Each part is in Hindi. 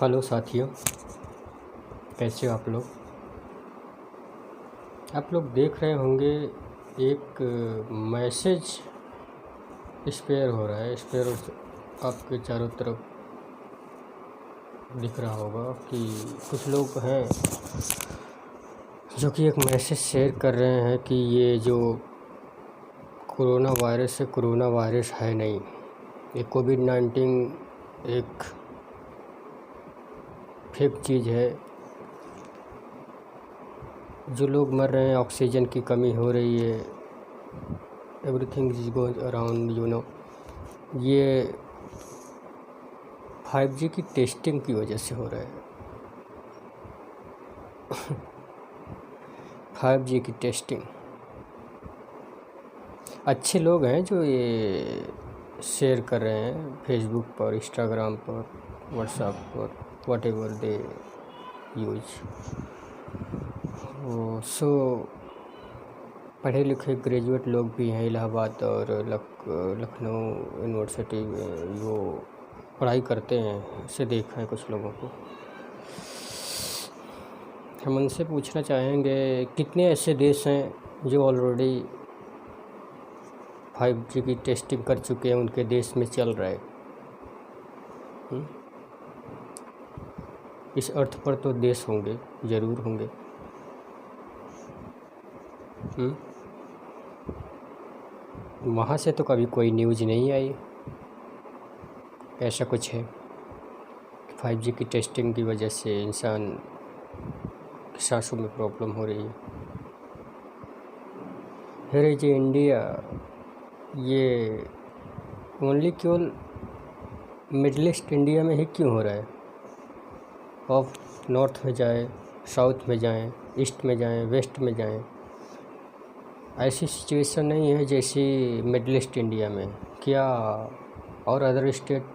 हेलो साथियों, कैसे हो आप लोग देख रहे होंगे एक मैसेज स्पेयर हो रहा है। स्पेयर आपके चारों तरफ दिख रहा होगा कि कुछ लोग हैं जो कि एक मैसेज शेयर कर रहे हैं कि ये जो कोरोना वायरस है, कोरोना वायरस है नहीं, ये कोविड-19 एक फेक चीज़ है। जो लोग मर रहे हैं, ऑक्सीजन की कमी हो रही है, एवरीथिंग इज गोइंग अराउंड ये 5G की टेस्टिंग की वजह से हो रहा है। 5G की टेस्टिंग। अच्छे लोग हैं जो ये शेयर कर रहे हैं फेसबुक पर, इंस्टाग्राम पर, व्हाट्सएप पर, वट एवर दे यूज। सो पढ़े लिखे ग्रेजुएट लोग भी हैं इलाहाबाद और लखनऊ यूनिवर्सिटी में, वो पढ़ाई करते हैं। इससे देखा है कुछ लोगों को। हम उनसे पूछना चाहेंगे कितने ऐसे देश हैं जो ऑलरेडी 5G की टेस्टिंग कर चुके हैं, उनके देश में चल रहा है। इस अर्थ पर तो देश होंगे, ज़रूर होंगे। वहाँ से तो कभी कोई न्यूज़ नहीं आई ऐसा कुछ है 5G की टेस्टिंग की वजह से इंसान की सांसों में प्रॉब्लम हो रही है। हियर इज इंडिया, ये ओनली केवल मिडल ईस्ट इंडिया में ही क्यों हो रहा है? आप नॉर्थ में जाएं, साउथ में जाएं, ईस्ट में जाएं, वेस्ट में जाएं, ऐसी सिचुएशन नहीं है जैसी मिडल ईस्ट इंडिया में। क्या और अदर स्टेट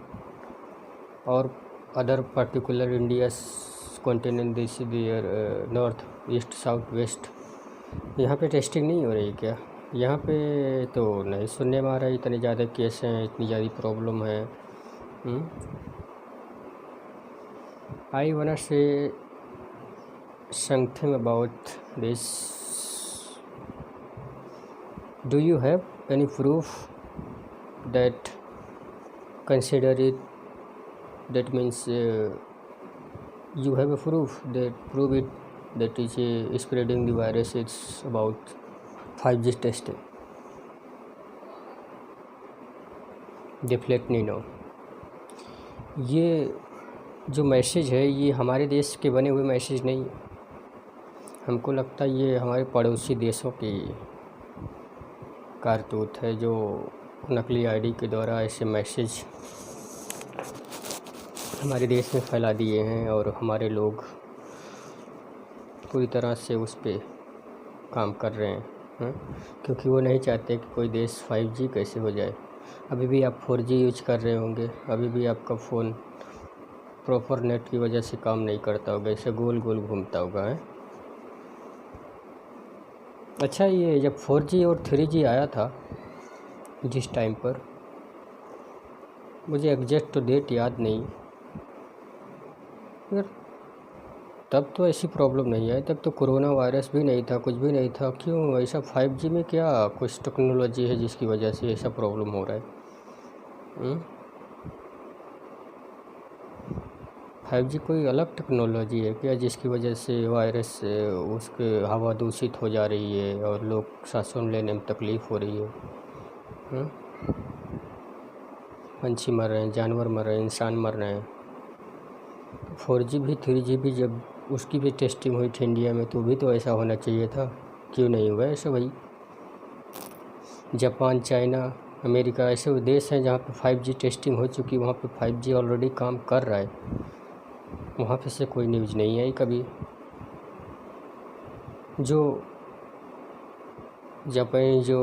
और other particular India continent this there north east south west, यहाँ पे टेस्टिंग नहीं हो रही क्या? यहाँ पे तो नहीं सुनने में आ रहा है इतने ज़्यादा केस हैं, इतनी ज़्यादा प्रॉब्लम है। I want to say something about this. Do you have any proof that consider it? That means you have a proof that prove it that is spreading the virus. It's about 5G testing. Definitely no. ये जो मैसेज है ये हमारे देश के बने हुए मैसेज नहीं है। हमको लगता है ये हमारे पड़ोसी देशों की कारतूत है जो नकली आईडी के द्वारा ऐसे मैसेज हमारे देश में फैला दिए हैं और हमारे लोग पूरी तरह से उस पर काम कर रहे हैं, क्योंकि वो नहीं चाहते कि कोई देश 5G कैसे हो जाए। अभी भी आप 4G यूज कर रहे होंगे, अभी भी आपका फ़ोन प्रॉपर नेट की वजह से काम नहीं करता होगा, ऐसे गोल गोल घूमता होगा है। अच्छा, ये जब 4G और 3G आया था जिस टाइम पर, मुझे एग्जैक्ट तो डेट याद नहीं, मगर तब तो ऐसी प्रॉब्लम नहीं आई। तब तो कोरोना वायरस भी नहीं था, कुछ भी नहीं था। क्यों ऐसा 5G में क्या कुछ टेक्नोलॉजी है जिसकी वजह से ऐसा प्रॉब्लम हो रहा है? 5G कोई अलग टेक्नोलॉजी है क्या जिसकी वजह से वायरस उसके हवा दूषित हो जा रही है और लोग सांसों लेने में तकलीफ़ हो रही है? पंछी मर रहे हैं, जानवर मर रहे हैं, इंसान मर रहे हैं। 4G भी 3G भी जब उसकी भी टेस्टिंग हुई थी इंडिया में तो भी तो ऐसा होना चाहिए था, क्यों नहीं हुआ ऐसा भाई? जापान, चाइना, अमेरिका ऐसे देश हैं जहाँ पे 5G टेस्टिंग हो चुकी, वहाँ पे 5G ऑलरेडी काम कर रहा है, वहाँ पे से कोई न्यूज़ नहीं आई कभी। जो जापानी जो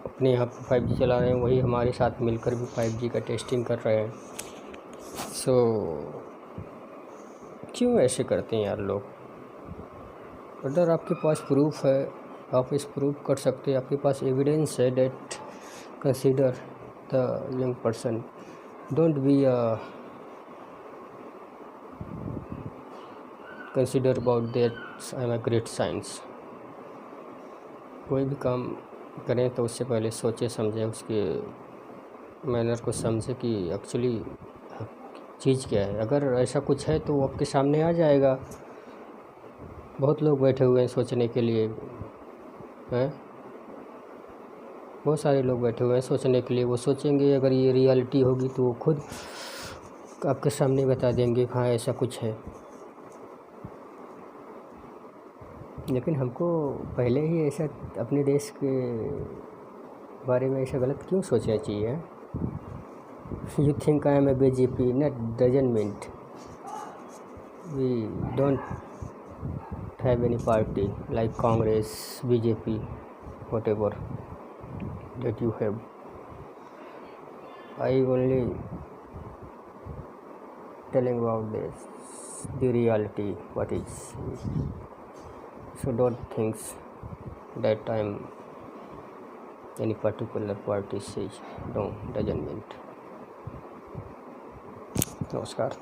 अपने यहाँ पे 5G चला रहे हैं वही हमारे साथ मिलकर भी 5G का टेस्टिंग कर रहे हैं। सो क्यों ऐसे करते हैं यार लोग? अगर आपके पास प्रूफ है, आप इस प्रूफ कर सकते हैं, आपके पास एविडेंस है, that consider the young person, don't be consider about that I am a great science. कोई भी काम करें तो उससे पहले सोचे समझें, उसके मैनर को समझे कि एक्चुअली चीज़ क्या है। अगर ऐसा कुछ है तो वो आपके सामने आ जाएगा। बहुत लोग बैठे हुए हैं सोचने के लिए, हैं, बहुत सारे लोग बैठे हुए हैं सोचने के लिए। वो सोचेंगे, अगर ये रियलिटी होगी तो वो खुद आपके सामने बता देंगे हाँ ऐसा कुछ है। लेकिन हमको पहले ही ऐसा अपने देश के बारे में ऐसा गलत क्यों सोचना चाहिए? You think I am a BJP, not doesn't mean we don't have any party like Congress, BJP, whatever that you have. I only telling about this, the reality, what is. So don't think that I'm any particular party says, no, doesn't mean. नमस्कार।